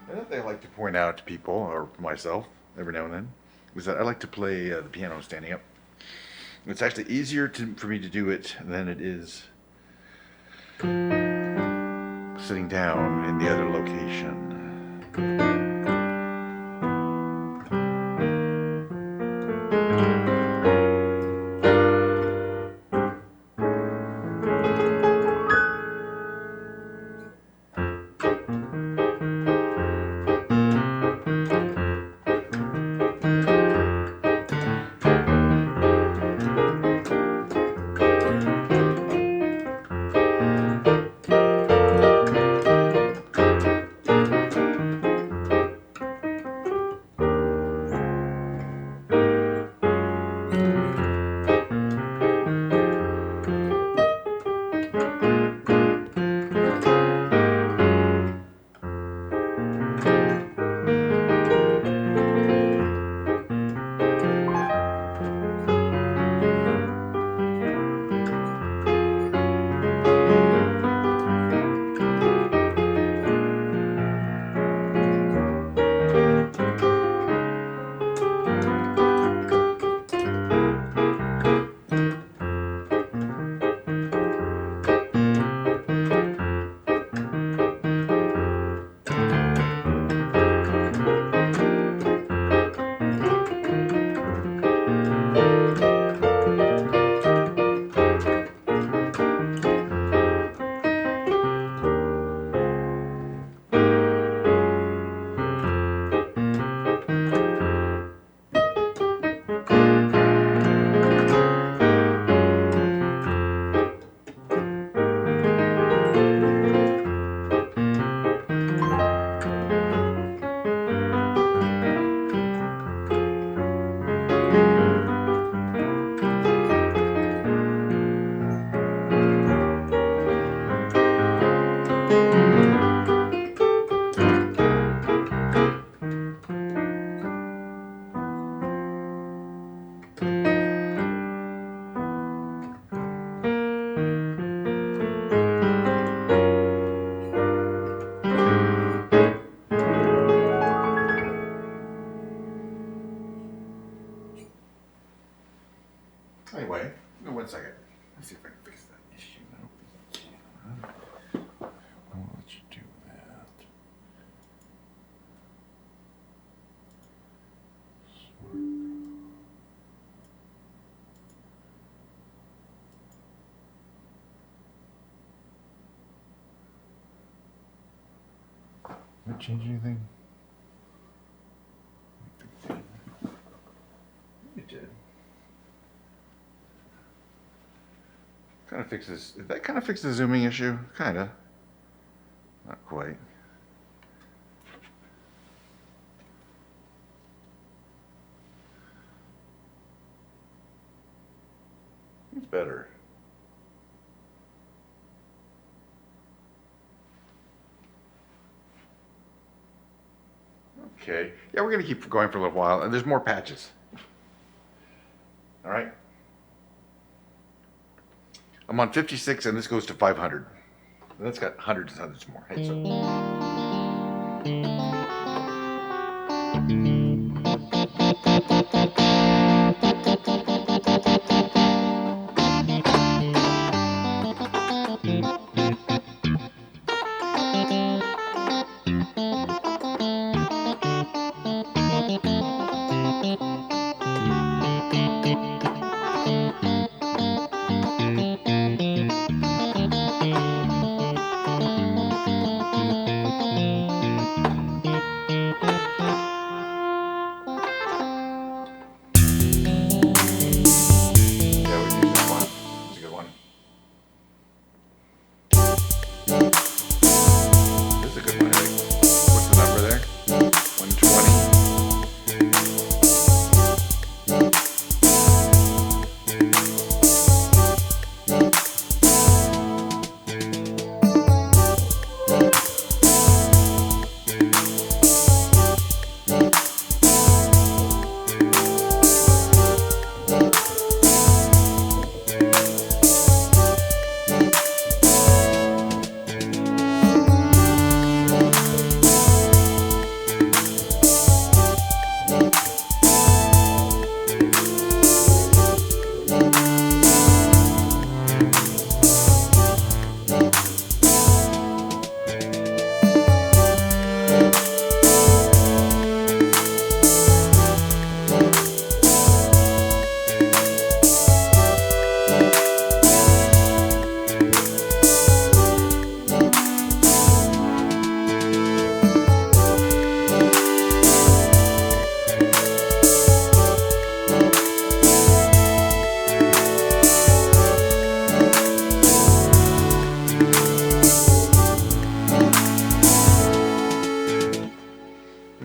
Another thing I like to point out to people, or myself, every now and then, is that I like to play the piano standing up. It's actually easier for me to do it than it is sitting down in the other location. Anyway, give me 1 second. Let's see if I can fix that issue. I don't think I can. I'll let you do that. Did it change anything? It did. Kind of fixes. That kind of fixes the zooming issue. Kinda. Not quite. It's better. Okay. Yeah, we're gonna keep going for a little while, and there's more patches. All right. I'm on 56, and this goes to 500. And that's got hundreds and hundreds more. Hey, so.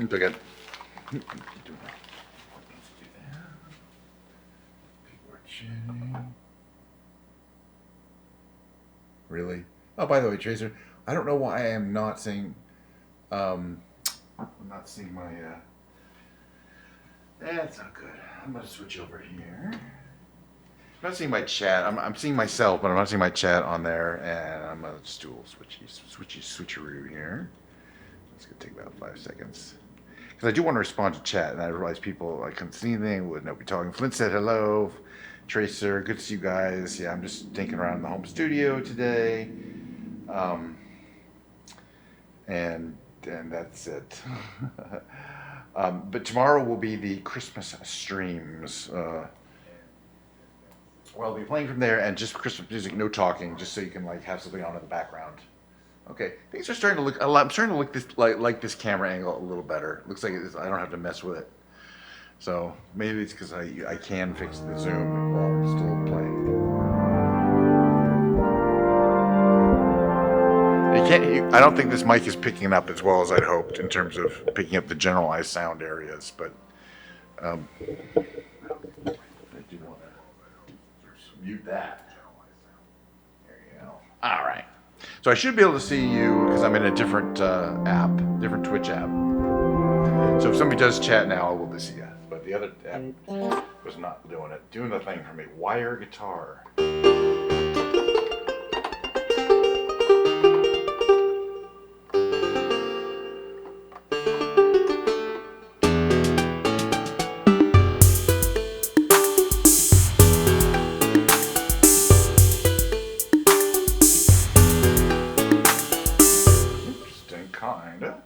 So again, people are chatting. Really? Oh, by the way, Tracer, I don't know why I am not seeing. I'm not seeing my. That's not good. I'm gonna switch over here. I'm not seeing my chat. I'm seeing myself, but I'm not seeing my chat on there. And I'm gonna just do a switcheroo here. It's gonna take about 5 seconds because I do want to respond to chat, and I realize people I couldn't see anything. Would not be talking. Flint said hello. Tracer, good to see you guys. Yeah, I'm just thinking around the home studio today, and that's it. But tomorrow will be the Christmas streams. Well, I'll be playing from there and just Christmas music, no talking, just so you can like have something on in the background. Okay, things are starting to look. I'm starting to look this like this camera angle a little better. Looks like I don't have to mess with it. So maybe it's because I can fix the zoom while I'm still playing. I don't think this mic is picking it up as well as I'd hoped in terms of picking up the generalized sound areas, but I do want to mute that. There you go. All right. So I should be able to see you because I'm in a different app, different Twitch app. So if somebody does chat now, I will be see you. But the other app was not doing the thing for me. Wire guitar. Interesting, kinda.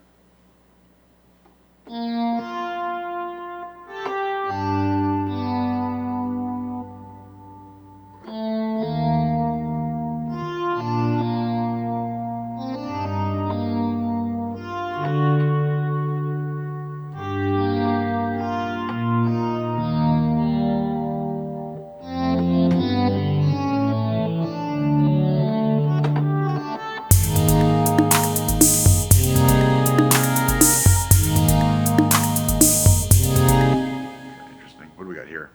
Interesting. What do we got here?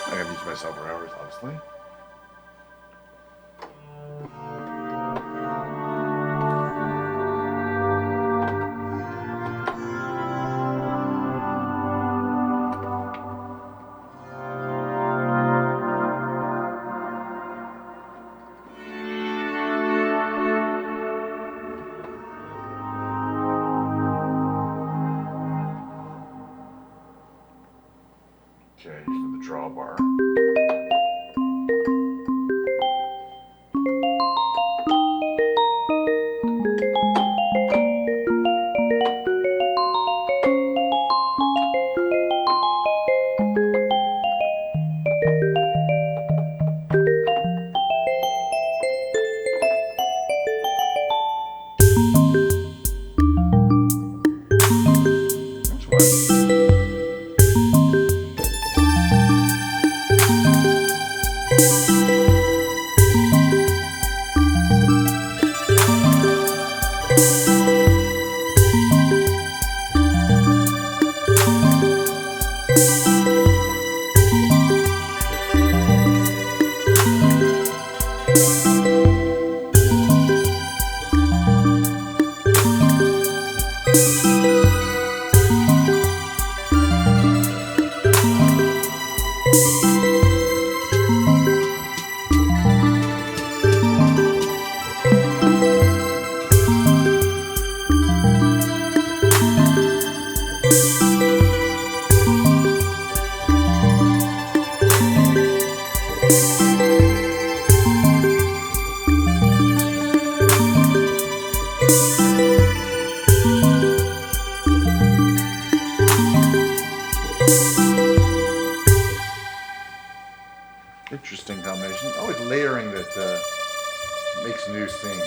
I have used myself for hours, obviously. Okay, using the drawbar. That's fine. layering that makes new things.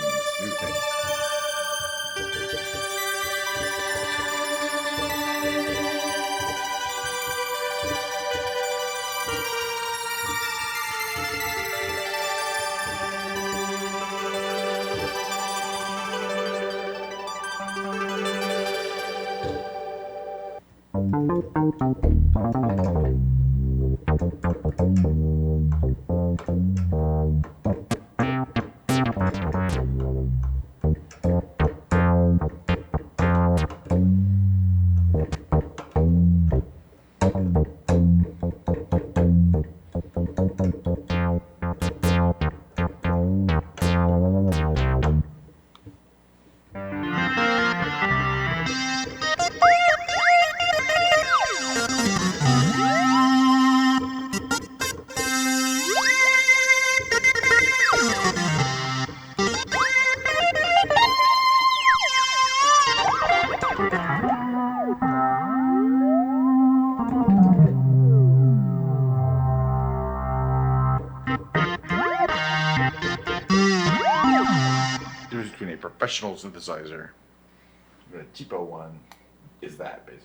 Difference between a professional synthesizer and a cheapo one is that, basically.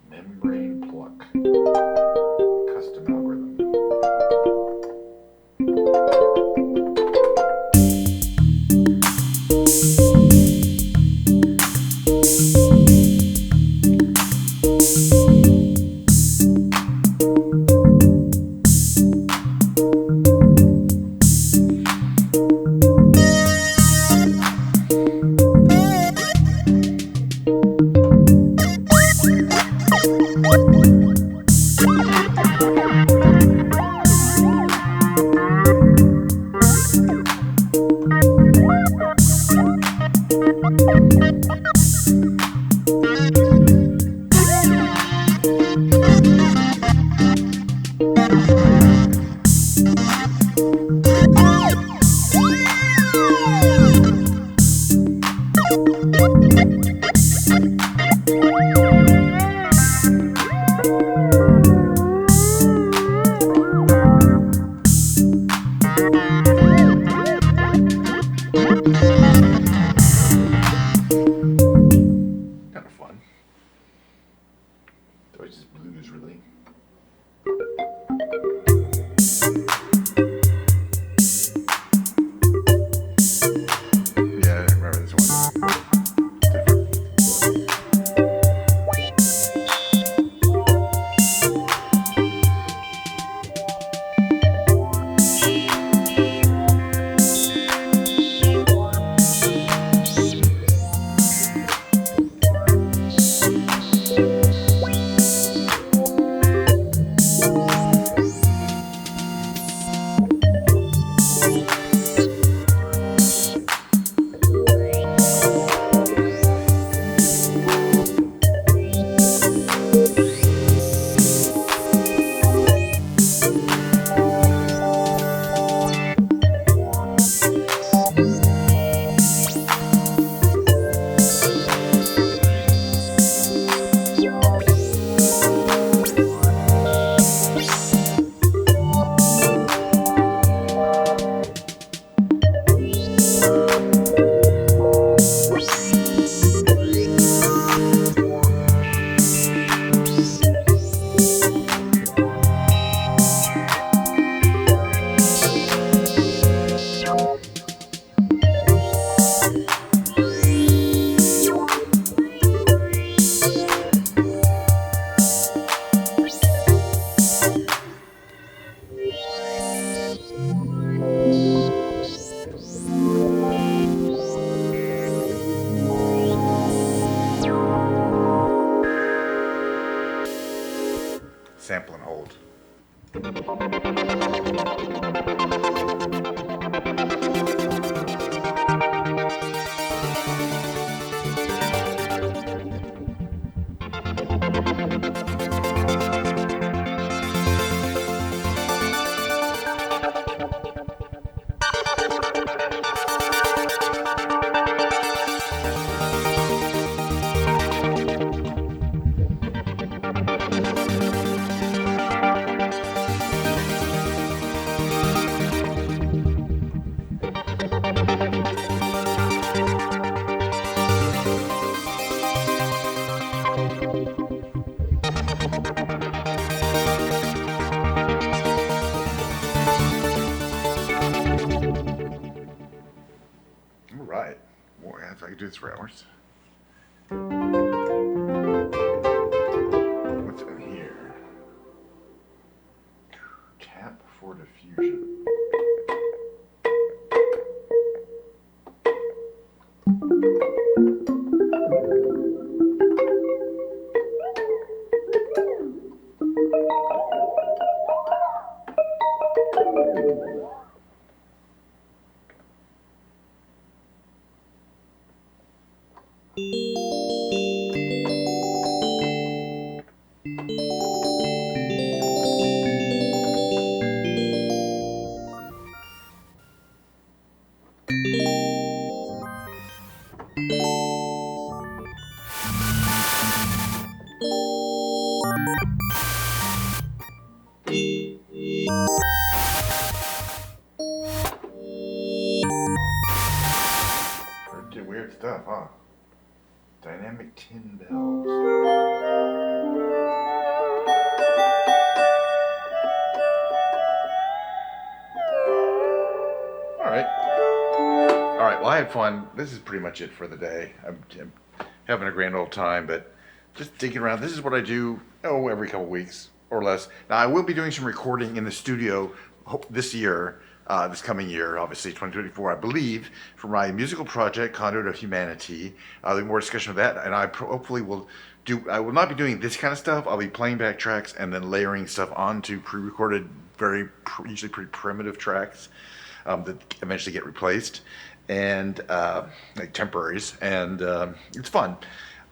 Membrane pluck. Custom algorithm. Kind of fun. Though it's just blues, really. Yeah, I remember this one. Sample and hold. right. Boy, I could do this for hours. What's in here? Tap for diffusion. Pretty weird stuff, huh? Dynamic tin bells. All right. All right. Well, I had fun. This is pretty much it for the day. I'm having a grand old time, but just digging around. This is what I do. Oh, every couple weeks or less. Now, I will be doing some recording in the studio this year. This coming year, obviously 2024, I believe, for my musical project, Conduit of Humanity. There'll be more discussion of that, and I hopefully will do. I will not be doing this kind of stuff. I'll be playing back tracks and then layering stuff onto pre-recorded, usually pretty primitive tracks that eventually get replaced, and like temporaries, and it's fun.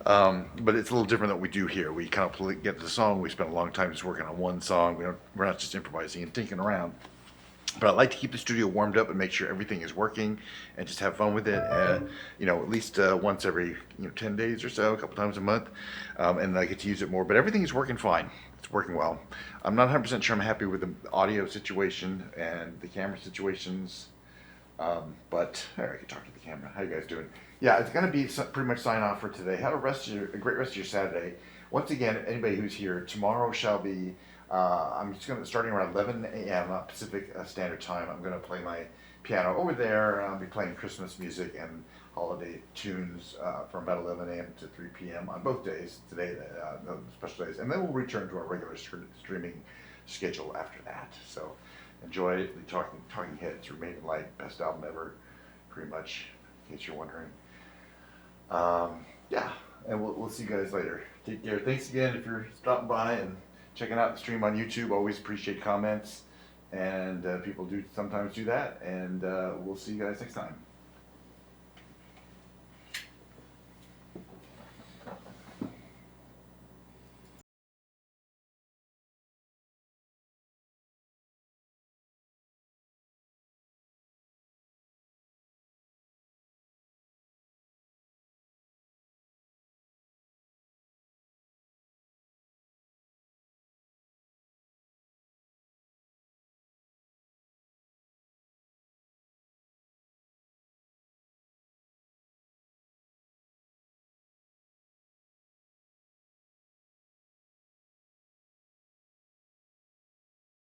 But it's a little different than what we do here. We kind of get to the song. We spend a long time just working on one song. We're not just improvising and tinking around. But I like to keep the studio warmed up and make sure everything is working, and just have fun with it. At least once every 10 days or so, a couple times a month, and I get to use it more. But everything is working fine. It's working well. I'm not 100% sure I'm happy with the audio situation and the camera situations. But I can talk to the camera. How you guys doing? Yeah, it's going to be pretty much sign off for today. Have a great rest of your Saturday. Once again, anybody who's here, tomorrow shall be. I'm just going to starting around 11 a.m. Pacific Standard Time. I'm going to play my piano over there. I'll be playing Christmas music and holiday tunes from about 11 a.m. to 3 p.m. on both days. Today, the special days, and then we'll return to our regular streaming schedule after that. So enjoy the Talking Heads, Remain in Light, best album ever, pretty much, in case you're wondering. Yeah, and we'll see you guys later. Take care. Thanks again if you're stopping by and checking out the stream on YouTube. Always appreciate comments, and people do sometimes do that. And we'll see you guys next time.